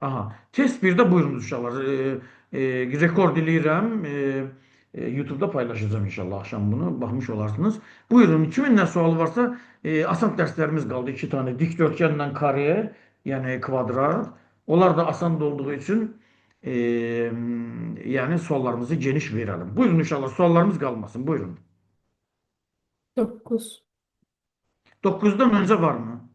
Aha. Test 1'də buyurunuz uşaqlar. Rekord eləyirəm. YouTube'da paylaşacağım inşallah akşam bunu. Baxmış olarsınız. Buyurun. Kimin nə sualı varsa asan dərslərimiz qaldı. İki tane dikdörtgenlə kare, yəni kvadrat. Onlar da asan olduğu üçün e, yəni suallarımızı geniş verelim. Buyurun inşallah suallarımız kalmasın. Buyurun. 9. 9'dan önce var mı?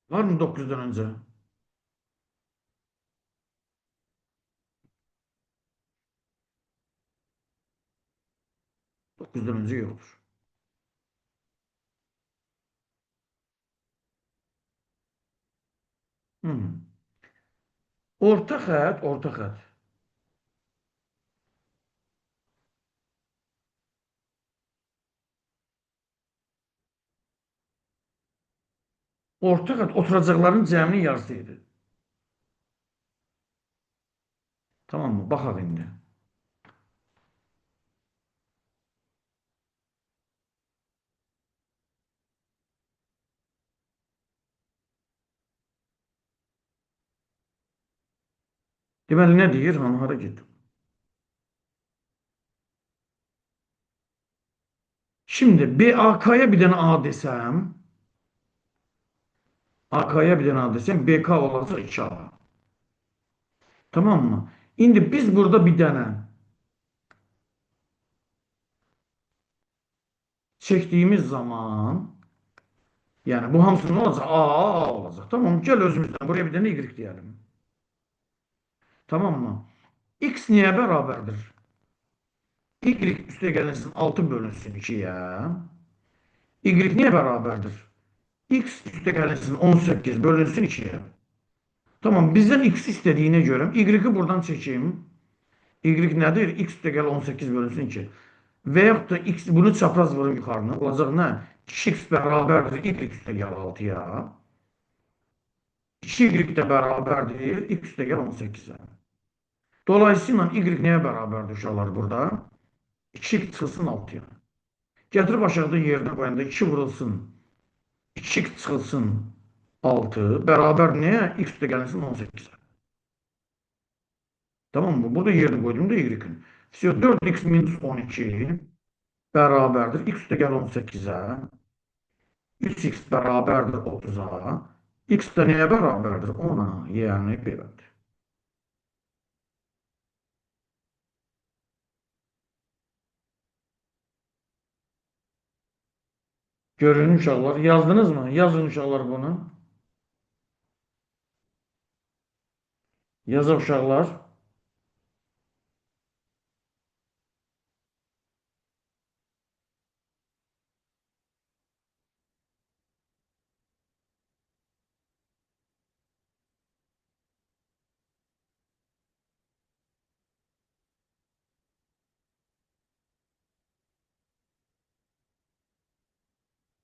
Var mı 9'dan önce? 9'dan önce yoktur. Hı. Orta xətt, orta xətt. Orta xətt oturacaqların cəminin yarısı idi. Tamam mı? Baxaq indi. Deməli nə deyir? Hanı hara getdim? Şimdi BAK'ya bir dənə A desəm, AK'ya bir dənə A desəm, BK olacaq 2A. Tamam mı? İndi biz burada bir dənə çektiğimiz zaman yani bu hamısı ne olacak? A olacak. Tamam, gel özümüzden buraya bir tane Y diyelim. Tamam mı? X niye beraberdir? Y üste gelinsin 6 bölünsün 2'ye. Y niye beraberdir? X üste gelinsin 18 bölünsün 2'ye. Tamam, bizden X istediğine göre Y'yi buradan çekeyim. Y nedir? X üste gel 18 bölünsün 2. Veyahut da X bunu çapraz vurun yukarına. Olacak ne? 2X beraberdir Y üste gel 6'ya. 2Y de beraberdir X üste gel 18'e. Dolayısıyla Y neye beraberdir uşaqlar burada? 2 çıxılsın 6'ya. Gətirib aşağıda yerine qoyanda 2 vurulsun. 2 çıxılsın 6. Beraber neye? X üstə gəlsin 18'e. Tamam mı? Burada yerine koydum da Y'in. Все, 4x minus 12 beraberdir. X üstə gəl 18'e. 3x beraberdir 30'a. X de neye beraberdir? 10'a. Yani belədir. Görün uşaqlar. Yazdınız mı? Yazın uşaqlar bunu. Yazın uşaqlar.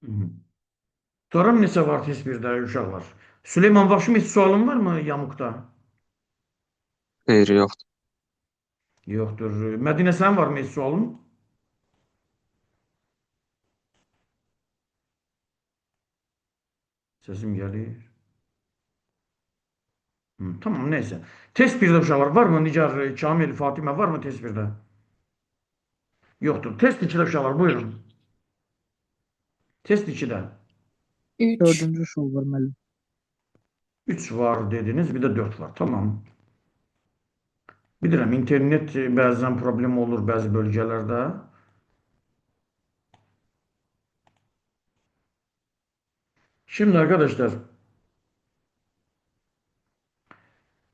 Hı -hı. Soram neçə var test 1'də uşaqlar? Süleyman Başım heç sualın var mı Yamuk'ta? Xeyr, yoxdur. Yoxdur. Mədinə sənin var mı heç sualın? Səsim gəlir. Hı, tamam, neyse. Test 1'də uşaqlar var mı? Nigar, Kamil, Fatimə var mı test 1'də? Yoxdur. Test 2'də uşaqlar buyurun. Test 2'də 3. Dördüncü sual var müəllim. 3 var dediniz, bir de 4 var. Tamam. Bilirəm, internet bəzən problem olur bəzi bölgələrdə. Şimdi arkadaşlar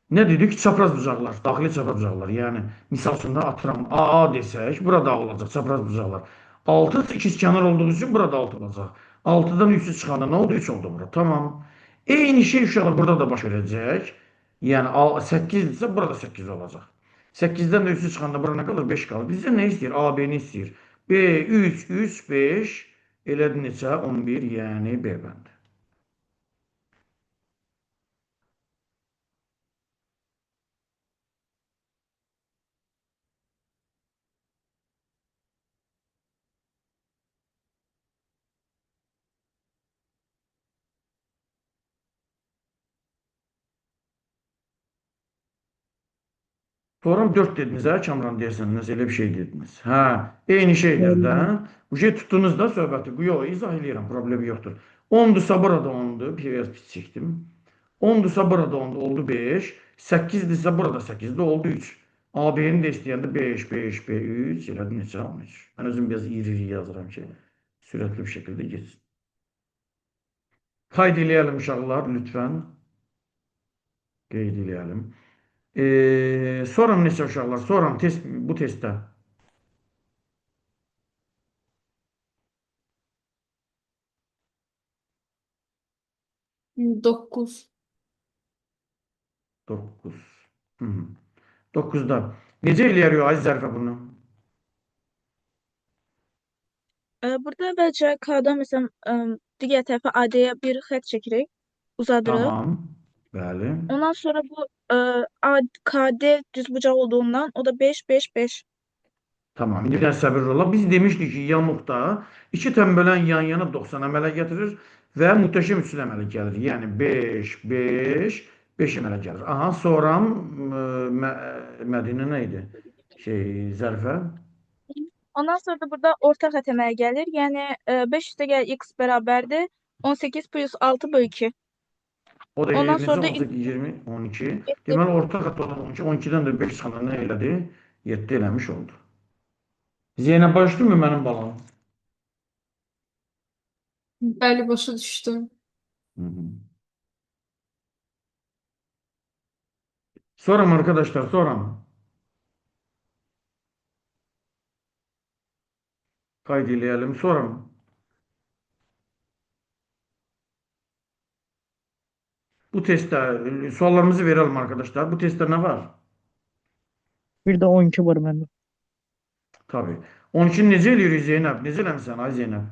ne dedik? Çapraz bucaqlar, daxili çapraz bucaqlar. Yəni misal üçün də atıram AA desək, burada A olacaq çapraz bucaqlar. 6 ikizkenar olduğu üçün burada 6 olacaq. 6'dan 3'ü çıxanda nə oldu? 3 oldu burada. Tamam. Eyni şey uşaqlar burada da baş verəcək. Yəni 8 isə burada 8 olacaq. 8'den de 3'ü çıxanda burada nə qalır? 5 qalır. Bizdə nə istəyir? A, B-ni istəyir. B, 3, 3, 5. Elədi neçə? 11, yəni B bəndi. Forum 4 dediniz ha Kamran deyirsiniz elə bir şey dediniz. Ha, eyni şeydir də. Doğru. Bu şey tutdunuz da söhbəti. Bu yox, izah eləyirəm, problemi yoxdur. 10'dursa burada 10'dur. Biraz pis çəkdim. 10'dursa burada 10'dur, oldu 5. 8'dirsə burada 8'dir, oldu 3. AB'ni də istəyəndə 5, 5, 5, 3, elədi neçə 13. Mən özüm biraz iri yazıram ki, sürətli bir şəkildə geçsin. Qayd eləyəlim uşaqlar, lütfən. Qeyd eləyəlim. Soram neçə uşaqlar? Soram test, bu testdə. 9. 9. 9'da. Necə eləyərik Aziz Zərfə bunu? Burada əvvəlcə K-dan məsələn digər tərəfə AD-yə bir xətt çəkirik, uzadırıq. Tamam. Bəli. Ondan sonra bu KD düzbucaq olduğundan o da 5, 5, 5. Tamam. İndi biraz səbirli olaq. Biz demişdik ki, yamuqda iki tənbələn yan-yana 90 əmələ gətirir və muhtəşem üçlü əmələ gəlir. Yəni 5, 5, 5 əmələ gəlir. Aha, sonra Mədinə nə idi? Zərfə. Ondan sonra da burada orta xətt əmələ gəlir. Yəni 5 üstə gəl x bərabərdir 18 plus 6 bölü 2. O da Ondan necə? sonra da 18, 20, 12. Deməli, orta xətt olan 12. 12-dən də 5 çıxanda nə elədi? 7 eləmiş oldu. Zeynəb başladın mı mənim balam? Bəli, başa düşdüm. Hı hı. Soram arkadaşlar, soram. Qayd eləyəlim, soram. Bu testdə suallarımızı verelim arkadaşlar. Bu testte ne var? Bir də 12 var məndə. Tabii. 12'ni necə eləyirik Zeynəb? Necə eləmisən ay Zeynəb?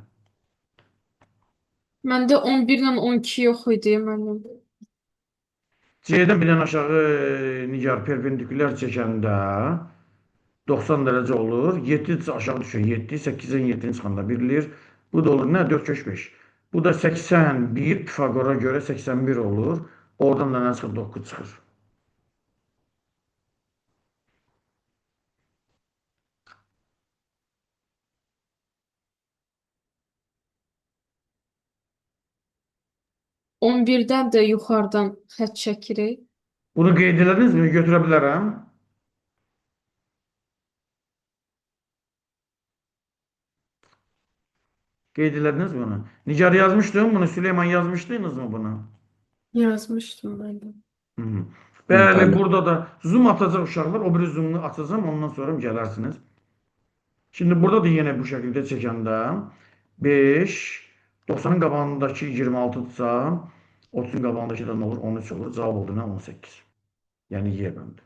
Məndə 11 ilə 12 yox idi mənim. C'dən birdən aşağı nigar perpendikülər çəkəndə 90 dərəcə olur. 7 aşağı düşür. 7, 8'in 7'ni çıxanda birilir. Bu da olur nə? 4 kök 5. Bu da 81 Pifagora göre 81 olur. Oradan da nə çıxır? 9 çıxır. On birdən də yuxarıdan xətt çəkirik. Bunu qeyd elədinizmi? Götürə bilərəm. Qeyd elədiniz bunu. Nigar yazmışdım bunu. Süleyman yazmışdınız mı bunu? Yazmışdım mən də. Hı -hı. Bəli, Bəli. burada da zoom atacaq uşaqlar. O biri zoom'u atacağım. Ondan sonra gələrsiniz. Şimdi burada da yine bu şekilde çəkəndə 5, 90'ın qabağındakı 26'dırsa 30'un qabağındakı da ne olur? 13 olur. Cavab oldu ne? 18. Yani Y bəndi.